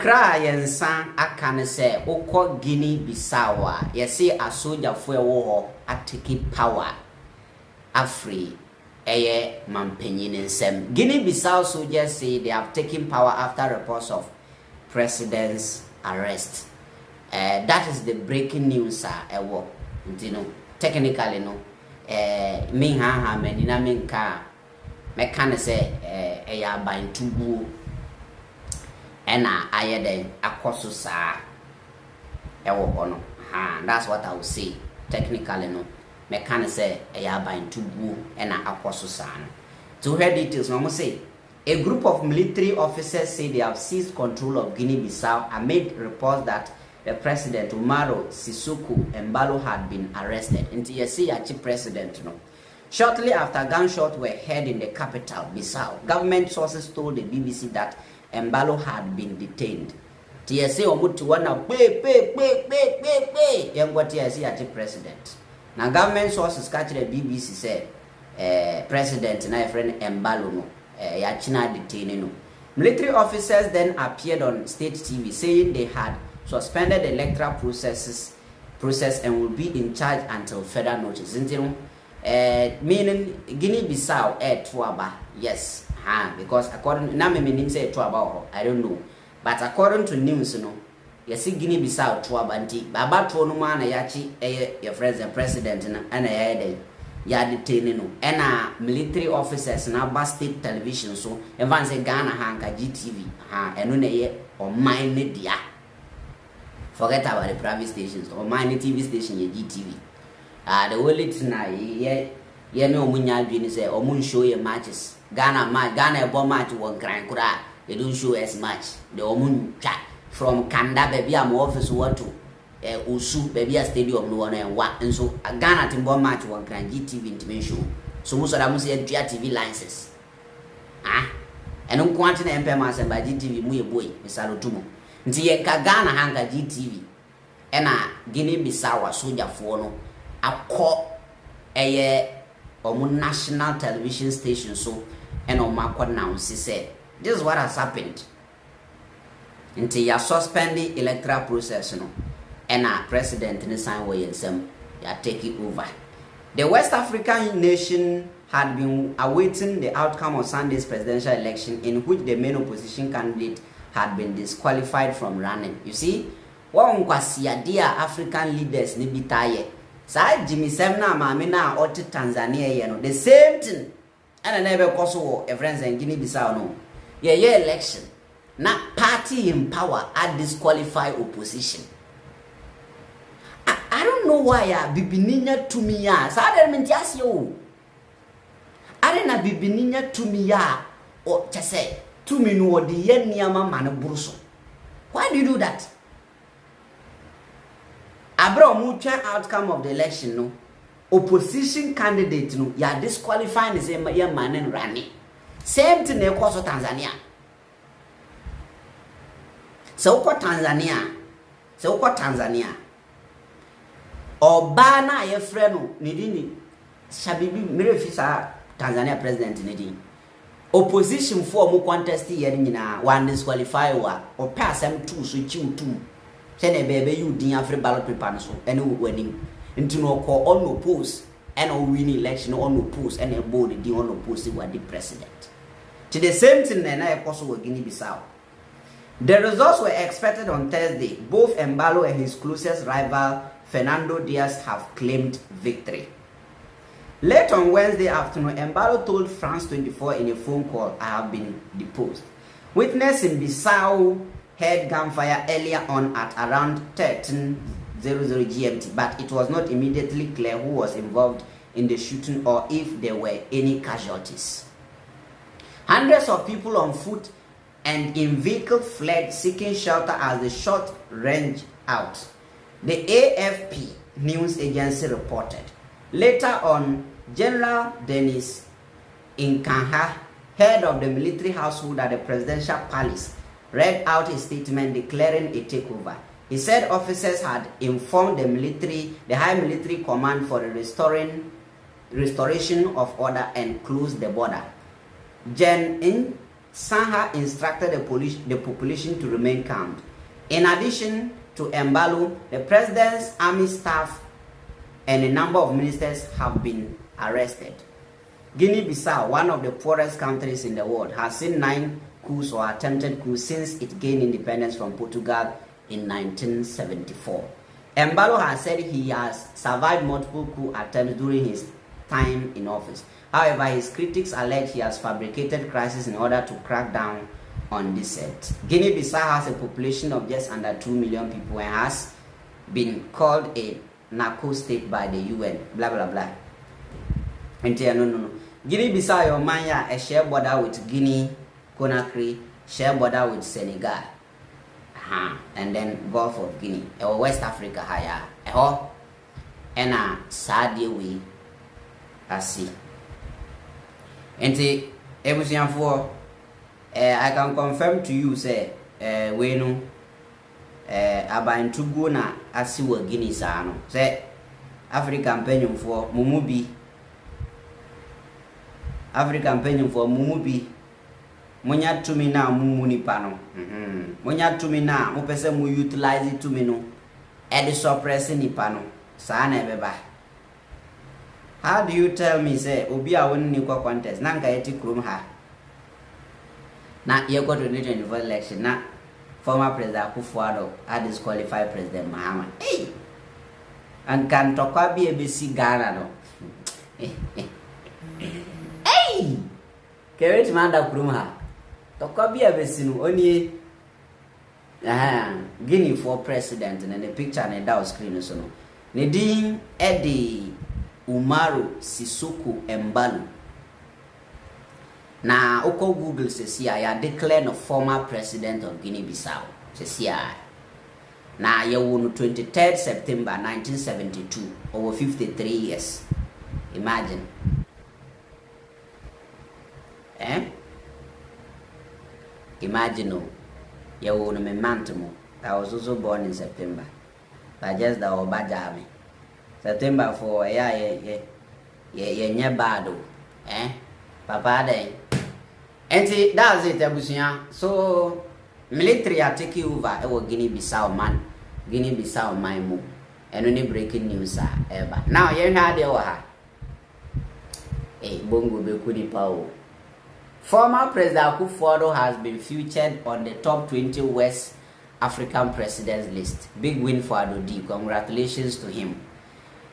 Kakra yensa akane se ukọ Guinea Bissau a yesi asojafo ewo ho ateki power afri eye mampanyin nsem. Guinea Bissau soldiers say they have taken power after reports of president's arrest. That is the breaking news ewo. You know, technically no me ha menina menka mekane se eya ban tubu ena ayeden akoso saa ewo hono that's what I would say technically no mekane se eya ban tubu ena akoso saa no. To hear details no say a group of military officers say they have seized control of Guinea-Bissau amid reports that the president Umaru Sissoco Embalo had been arrested. Into chief president no. Shortly after gunshots were heard in the capital, Bissau, government sources told the BBC that Embalo had been detained. TSA omuti wana pe yengwa TSA chief president. Now government sources catch the BBC said president na friend Embalo no ya china detained no. Military officers then appeared on state TV saying they had suspended the electoral process and will be in charge until further notice. Meaning Guinea-Bissau tuaba, yes, because according na me meaning say tuaba, I don't know, but according to news, you know, you see Guinea-Bissau tuaba nti baba to no man yachi your friends and president na ya detain no na military officers na ba state television so even say Ghana hanka GTV eno na ye o mine ne dia. Forget about the private stations or mine TV station ye GTV. The only thing ye me omunya adwini say omun show ye matches. Ghana bo match won kran kura. They don't show as much. The omun chat from Kanda baby am office what to Usu baby a stadium no one and what and so Ghana timbo match won kran GTV intimate show. So most of them say TV licenses. And on quantity empema say by GTV mu ye boy misalutumo. Nti ye ka Ghana hanga GTV ena Guinea-Bissau asojafo no akọ omu national television station so ena omu announce say this is what has happened. Nti ya suspend the electoral process no ena president ni sign way ensem ya take it over. The West African nation had been awaiting the outcome of Sunday's presidential election in which the main opposition candidate had been disqualified from running. You see, one kwasiadia African leaders ni bitaye. Sa Jimmy Semna maame na oti Tanzania ye no the same thing. And na ebe koso e friends in Guinea Bissau no. Ye election. Na party in power at disqualify opposition. I don't know why ya bibininya tumi ya. Sa de mentiasi o. Are na bibininya tumi ya o chese. 2 minutes the yen niama mane buruso. Why do you do that? Abra mucha outcome of the election no. Opposition candidate no ya disqualifying the same ya manen rani. Same thing e koso Tanzania. So uko Tanzania. Obana ye freno nidini shabibi mirefisa Tanzania president nidini. Opposition for mu contest here nyina one disqualify wa o pass am 2 so chiutum say na bebe you din afre ballot paper so ene winning into no call on oppose and on win election on oppose and a board di on oppose wa the president to the same thing na ekoso wa Guinea Bissau. The results were expected on Thursday. Both Embalo and his closest rival Fernando Diaz have claimed victory. Late on Wednesday afternoon, Embalo told France 24 in a phone call, I have been deposed. Witness in Bissau heard gunfire earlier on at around 13:00 GMT, but it was not immediately clear who was involved in the shooting or if there were any casualties. Hundreds of people on foot and in vehicle fled seeking shelter as the shot rang out. The AFP news agency reported. Later on, General Denis Inkanha, head of the military household at the presidential palace, read out a statement declaring a takeover. He said officers had informed the high military command for the restoration of order and closed the border. Gen Sanha instructed the population to remain calm. In addition to Embalo, the president's army staff and a number of ministers have been arrested. Guinea Bissau, one of the poorest countries in the world, has seen 9 coups or attempted coups since it gained independence from Portugal in 1974. Embalo has said he has survived multiple coup attempts during his time in office. However, his critics allege he has fabricated crises in order to crack down on dissent. Guinea Bissau has a population of just under 2 million people and has been called a narco state by the UN. Blah blah blah. No. Guinea Bissau, your mania, a share border with Guinea, Conakry, share border with Senegal, and then Gulf of Guinea, or West Africa, higher, and a Saudi way, I see. And say, I can confirm to you, say, we know, about to go na asi wa Guinea Sano, say, African pension for Mumubi. African pension for Mumubi. Monya to me now, Mumuni pano. Monya to me now, Mopesa mu utilize it to me no. Edi suppressing ni pano. Sana beba. How do you tell me, say, Obia won ni kwa contest? Nanka eti krum ha. Na ye go to 2024 election. Na former President Akufo Addo had disqualified President Mahama. Hey! And can talk be a BC Ghana no. Hey! Kerech manda krum ha. Talk be a BC no only Guinea for president and the picture and the screen so no. Nedin Eddie Umaru Sissoco Embalo. Na oko Google says I declared the former president of Guinea Bissau. Says na ye won 23rd September 1972, over 53 years. Imagine. Imagine no. Ye won me mantimo. I was also born in September. But just the Obajami. September 4, ye bado. Papa day. And see, that's it, Abusia. So, military are taking over our Guinea Bissau man. Guinea Bissau my move. And only breaking news ever. Now, you heard the Oha. Bongo Bekuni Pao. Former President Akufo Addo has been featured on the top 20 West African presidents list. Big win for Addo D. Congratulations to him.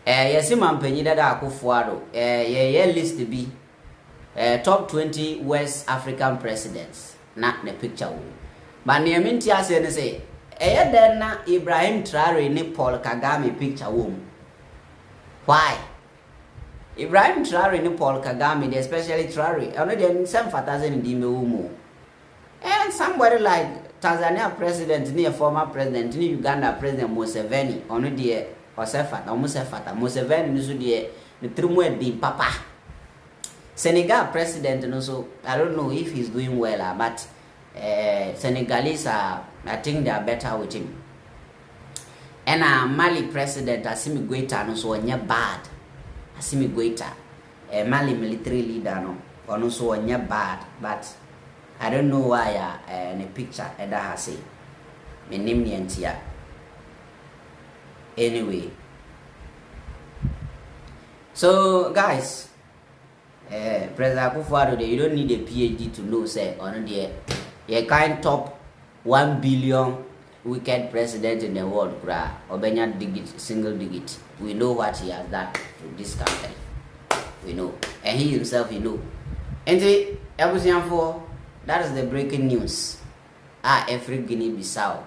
Yes, man, Penida Akufo Addo. List to be top 20 West African presidents. Not the picture. But near Mintia say, then Ibrahim Traore ni Paul Kagame picture womb. Why? Ibrahim Traore ni Paul Kagame, especially Traore, only some fatazin in the and somebody like Tanzania president, near former president, near Uganda president Museveni, only the Osefat, or Museveni, the Trumwe di Papa. Senegal president, and also, I don't know if he's doing well, but Senegalese are, I think they are better with him. And Mali president, Assimi Goita, and also bad. Assimi Goita, Mali military leader, no, and also bad, but I don't know why in a picture that has say, my name here. Anyway, so guys, President Akufo Addo, you don't need a PhD to know, say, on the kind top 1 billion wicked president in the world, Obenya digit, single digit. We know what he has done to this country. We know. And he himself, he know. And the that is the breaking news. Every Guinea Bissau,